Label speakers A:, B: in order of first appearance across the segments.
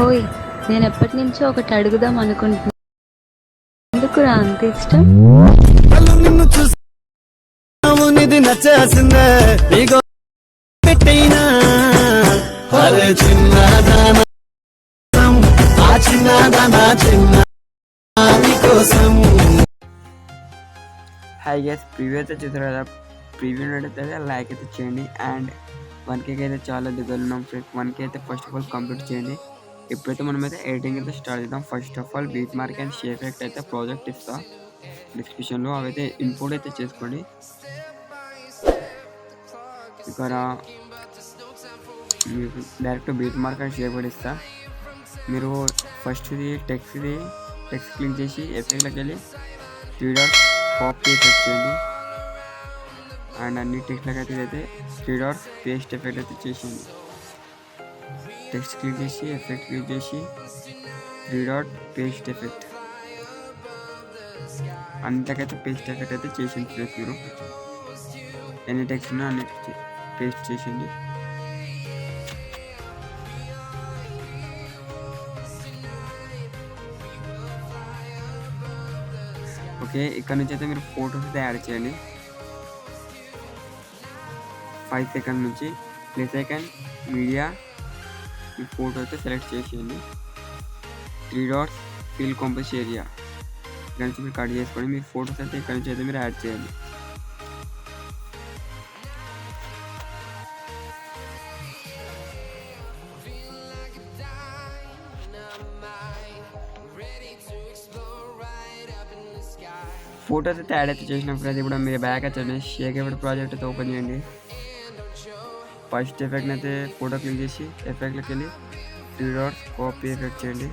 A: ఓయ్, నేను ఎప్పటి నుంచో ఒకటి అడుగుదాం అనుకుంటున్నా. ఎందుకురా అంత ఇష్టం?
B: నిన్ను చూసావు నిధి నచ్చేసిందే నీకో పెట్టైనా అరే చిన్నదాన ఆ చిన్నదాన చిన్న కోసం.
C: హాయ్ గైస్, ప్రివ్యూ అయితే చూసారు కదా. ప్రివ్యూ అయితే లైక్ అయితే చేయండి. అండ్ 1K అయితే చాలా దగ్గర ఉన్నాం ఫ్రెండ్స్. 1K అయితే ఫస్ట్ ఆఫ్ ఆల్ కంప్లీట్ చేయండి. ఇప్పుడైతే మనమైతే ఎడిటింగ్ అయితే స్టార్ట్ చేద్దాం. First of all beat mark and shape effect అయితే ప్రాజెక్ట్ ఇస్తా డిస్క్రిప్షన్లో, అవైతే ఇంపోర్ట్ అయితే చేసుకోండి. ఇక్కడ మీకు direct beat mark and shape కూడా ఇస్తా. మీరు ఫస్ట్ది టెక్స్ట్ క్లిక్ చేసి ఎఫెక్ట్లోకి వెళ్ళి 3 డాట్స్ కాపీ ఎఫెక్ట్ చేయండి. అండ్ అన్ని టెక్స్ట్లకు అయితే 3 డాట్స్ పేస్ట్ ఎఫెక్ట్ అయితే చేసేయండి. టెక్స్ట్ క్లిక్ చేసి ఎఫెక్ట్ క్లిక్ చేసి 3 డాట్ పేస్ట్ ఎఫెక్ట్, అంతకైతే పేస్ట్ ఎఫెక్ట్ అయితే చేసింది ఫ్రెండ్స్. మీరు ఎన్ని టెక్స్ట్ ఉన్నా అన్ని పేస్ట్ చేసింది. ఓకే, ఇక్కడ నుంచి అయితే మీరు ఫొటోస్ అయితే యాడ్ చేయండి. 5 సెకండ్ నుంచి ప్లస్ ఐకాన్ మీడియా ఈ ఫోటో అయితే సెలెక్ట్ చేసేయండి. 3 డాట్స్ ఫిల్ కాంపోజ్ ఏరియా, ఇక్కడ నుంచి మీరు కట్ చేసుకోండి. మీ ఫొటోస్ అయితే ఇక్కడ నుంచి అయితే మీరు యాడ్ చేయాలి. ఫోటోస్ అయితే యాడ్ అయితే చేసినప్పుడు అది కూడా మీరు బ్యాక్ వచ్చండి. షేక్ ఎఫెక్ట్ ప్రాజెక్ట్ అయితే ఓపెన్ చేయండి. ఫస్ట్ ఎఫెక్ట్ని అయితే ఫోటో క్లిక్ చేసి ఎఫెక్ట్లోకి వెళ్ళి 3 డాట్స్ కాపీ ఎఫెక్ట్ చేయండి.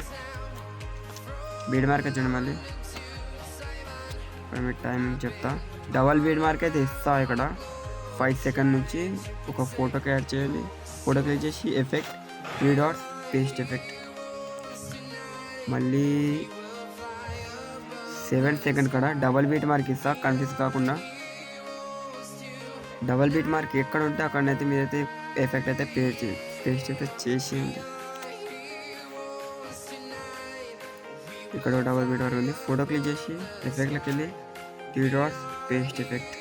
C: బీడ్ మార్క్ వచ్చండి. మళ్ళీ ఇక్కడ మీరు టైమింగ్ చెప్తా. డబల్ బీడ్ మార్క్ అయితే ఇస్తా. ఇక్కడ 5 సెకండ్ నుంచి ఒక ఫోటోకి యాడ్ చేయండి. ఫోటో క్లిక్ చేసి ఎఫెక్ట్ 3 డాట్స్ పేస్ట్ ఎఫెక్ట్. మళ్ళీ 7 సెకండ్ కూడా డబల్ బీట్ మార్క్ ఇస్తా, కన్ఫ్యూజ్ కాకుండా. డబల్ బీట్ మార్క్ ఎక్కడ ఉంటే అక్కడనైతే మీరైతే ఎఫెక్ట్ అయితే పేస్ట్ అయితే చేసేయండి. ఇక్కడ డబల్ బీట్ మార్క్ ఉంది. ఫోటో క్లిక్ చేసి ఎఫెక్ట్లోకి వెళ్ళి 3 డాట్స్ పేస్ట్ ఎఫెక్ట్.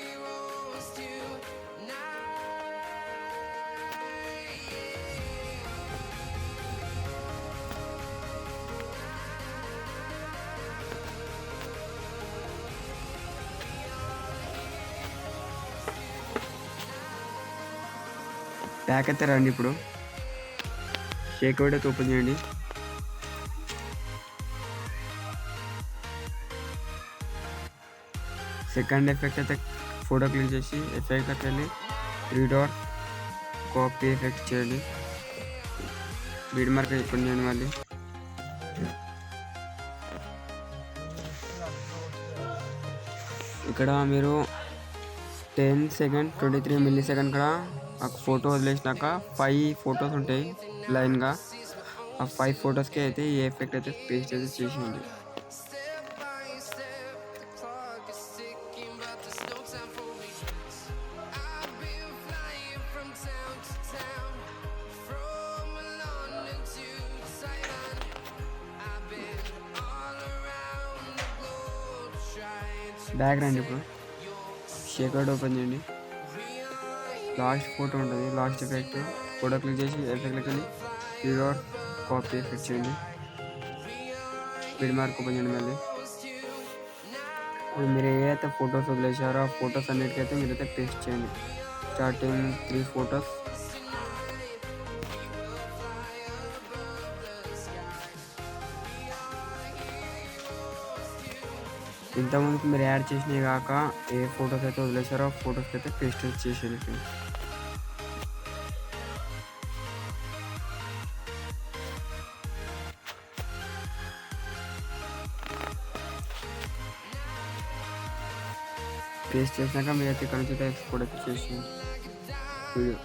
C: బ్యాక్ అయితే రండి. ఇప్పుడు షేక్ అవుట్ అయితే ఓపెన్ చేయండి. సెకండ్ ఎఫెక్ట్ అయితే ఫోటో క్లిక్ చేసి ఎఫెక్ట్కి వెళ్ళి 3 డాట్ కాపీ ఎఫెక్ట్ చేయండి. బీడ్ మార్క్ ఓపెన్ చేయండి. మళ్ళీ ఇక్కడ మీరు 10 సెకండ్ 23 మిల్లీ సెకండ్ కూడా ఆ ఫోటో వదిలేసినాక 5 ఫొటోస్ ఉంటాయి లైన్గా. ఆ 5 ఫొటోస్కి అయితే ఈ ఎఫెక్ట్ అయితే పేస్ట్ అయితే చేసేయండి. బ్యాక్ రండి. ఇప్పుడు షేక్ అవుట్ ఓపెన్ చేయండి. లాస్ట్ ఫోటో ఉంటుంది, లాస్ట్ ఎఫెక్ట్. ఫోటో క్లిక్ చేసి ఎఫెక్ట్లోకి వెళ్ళి 3 డాట్ కాపీ ఎఫెక్ట్ చేయండి. బీడ్ మార్క్ ఓపెన్ చేయండి. మళ్ళీ మీరు ఏదైతే ఫొటోస్ వదిలేసారో ఆ ఫొటోస్ అన్నిటికైతే మీరైతే పేస్ట్ చేయండి. Starting 3 photos. ఇంతకుముందుకు మీరు యాడ్ చేసినవి కాక ఏ ఫొటోస్ అయితే వదిలేసారో ఆ ఫొటోస్కి అయితే పేస్ట్ చేసేది ఫ్రెండ్స్. పేస్ట్ చేసినాక మీరైతే ఇక్కడ నుంచి ఎక్స్పోర్ట్ అయితే చేసేయండి వీడియో.